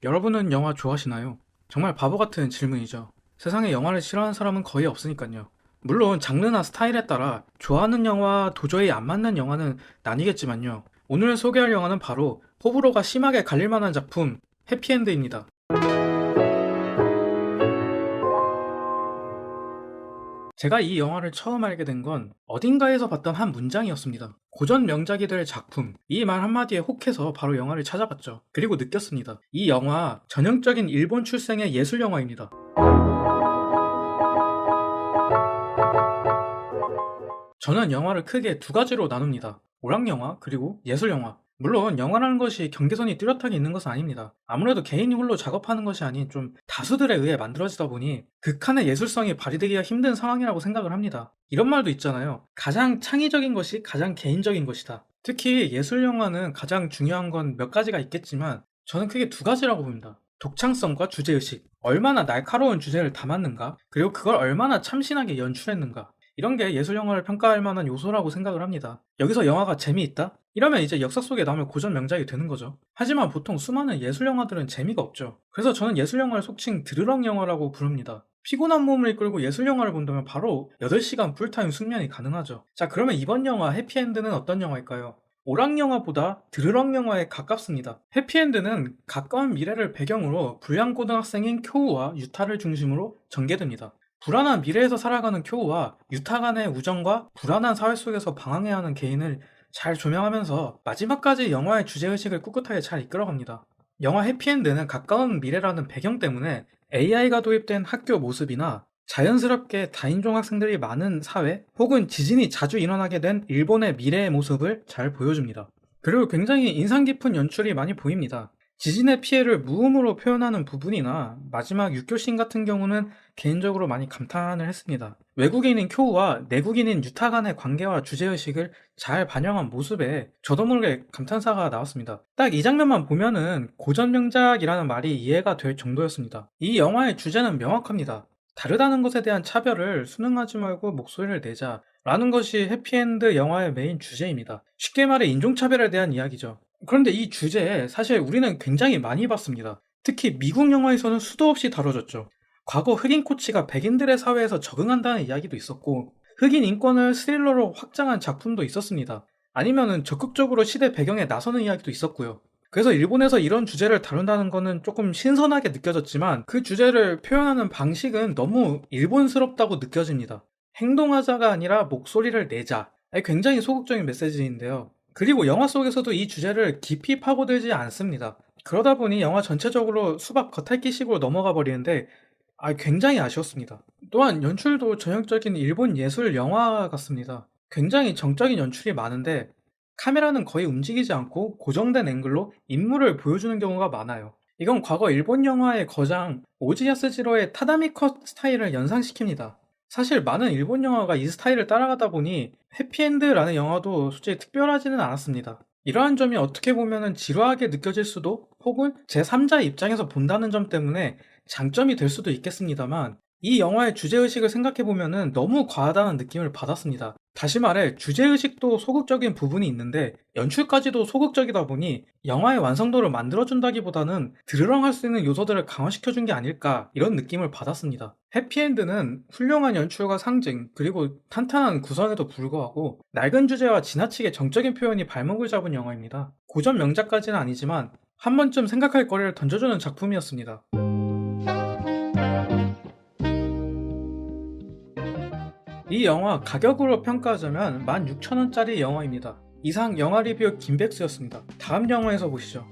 여러분은 영화 좋아하시나요? 정말 바보 같은 질문이죠. 세상에 영화를 싫어하는 사람은 거의 없으니까요. 물론 장르나 스타일에 따라 좋아하는 영화, 도저히 안 맞는 영화는 나뉘겠지만요. 오늘 소개할 영화는 바로 호불호가 심하게 갈릴 만한 작품 해피엔드입니다. 제가 이 영화를 처음 알게 된 건 어딘가에서 봤던 한 문장이었습니다. 고전 명작이들 작품. 이 말 한마디에 혹해서 바로 영화를 찾아봤죠. 그리고 느꼈습니다. 이 영화 전형적인 일본 출생의 예술 영화입니다. 저는 영화를 크게 두 가지로 나눕니다. 오락영화 그리고 예술영화. 물론 영화라는 것이 경계선이 뚜렷하게 있는 것은 아닙니다. 아무래도 개인이 홀로 작업하는 것이 아닌 좀 다수들에 의해 만들어지다 보니 극한의 예술성이 발휘되기가 힘든 상황이라고 생각을 합니다. 이런 말도 있잖아요. 가장 창의적인 것이 가장 개인적인 것이다. 특히 예술영화는 가장 중요한 건 몇 가지가 있겠지만 저는 크게 두 가지라고 봅니다. 독창성과 주제의식. 얼마나 날카로운 주제를 담았는가, 그리고 그걸 얼마나 참신하게 연출했는가. 이런 게 예술 영화를 평가할 만한 요소라고 생각을 합니다. 여기서 영화가 재미있다? 이러면 이제 역사 속에 남을 고전 명작이 되는 거죠. 하지만 보통 수많은 예술 영화들은 재미가 없죠. 그래서 저는 예술 영화를 속칭 드르렁 영화라고 부릅니다. 피곤한 몸을 이끌고 예술 영화를 본다면 바로 8시간 풀타임 숙면이 가능하죠. 자, 그러면 이번 영화 해피엔드는 어떤 영화일까요? 오락 영화보다 드르렁 영화에 가깝습니다. 해피엔드는 가까운 미래를 배경으로 불량 고등학생인 쿄우와 유타를 중심으로 전개됩니다. 불안한 미래에서 살아가는 쿄우와 유타 간의 우정과 불안한 사회 속에서 방황해야 하는 개인을 잘 조명하면서 마지막까지 영화의 주제의식을 꿋꿋하게 잘 이끌어갑니다. 영화 해피엔드는 가까운 미래라는 배경 때문에 AI가 도입된 학교 모습이나 자연스럽게 다인종 학생들이 많은 사회 혹은 지진이 자주 일어나게 된 일본의 미래의 모습을 잘 보여줍니다. 그리고 굉장히 인상 깊은 연출이 많이 보입니다. 지진의 피해를 무음으로 표현하는 부분이나 마지막 육교신 같은 경우는 개인적으로 많이 감탄을 했습니다. 외국인인 쿄우와 내국인인 유타 간의 관계와 주제의식을 잘 반영한 모습에 저도 모르게 감탄사가 나왔습니다. 딱 이 장면만 보면은 고전 명작이라는 말이 이해가 될 정도였습니다. 이 영화의 주제는 명확합니다. 다르다는 것에 대한 차별을 순응하지 말고 목소리를 내자 라는 것이 해피엔드 영화의 메인 주제입니다. 쉽게 말해 인종차별에 대한 이야기죠. 그런데 이 주제에 사실 우리는 굉장히 많이 봤습니다. 특히 미국 영화에서는 수도 없이 다뤄졌죠. 과거 흑인 코치가 백인들의 사회에서 적응한다는 이야기도 있었고, 흑인 인권을 스릴러로 확장한 작품도 있었습니다. 아니면은 적극적으로 시대 배경에 나서는 이야기도 있었고요. 그래서 일본에서 이런 주제를 다룬다는 거는 조금 신선하게 느껴졌지만 그 주제를 표현하는 방식은 너무 일본스럽다고 느껴집니다. 행동하자가 아니라 목소리를 내자. 굉장히 소극적인 메시지인데요. 그리고 영화 속에서도 이 주제를 깊이 파고들지 않습니다. 그러다 보니 영화 전체적으로 수박 겉핥기식으로 넘어가 버리는데 굉장히 아쉬웠습니다. 또한 연출도 전형적인 일본 예술 영화 같습니다. 굉장히 정적인 연출이 많은데 카메라는 거의 움직이지 않고 고정된 앵글로 인물을 보여주는 경우가 많아요. 이건 과거 일본 영화의 거장 오지 야스지로의 타다미 컷 스타일을 연상시킵니다. 사실 많은 일본 영화가 이 스타일을 따라가다 보니 해피엔드라는 영화도 솔직히 특별하지는 않았습니다. 이러한 점이 어떻게 보면 지루하게 느껴질 수도 혹은 제3자 입장에서 본다는 점 때문에 장점이 될 수도 있겠습니다만 이 영화의 주제의식을 생각해보면 너무 과하다는 느낌을 받았습니다. 다시 말해 주제의식도 소극적인 부분이 있는데 연출까지도 소극적이다 보니 영화의 완성도를 만들어준다기보다는 드르렁할 수 있는 요소들을 강화시켜준 게 아닐까 이런 느낌을 받았습니다. 해피엔드는 훌륭한 연출과 상징 그리고 탄탄한 구성에도 불구하고 낡은 주제와 지나치게 정적인 표현이 발목을 잡은 영화입니다. 고전 명작까지는 아니지만 한 번쯤 생각할 거리를 던져주는 작품이었습니다. 이 영화 가격으로 평가하자면 16,000원짜리 영화입니다. 이상 영화 리뷰 김백수였습니다. 다음 영화에서 보시죠.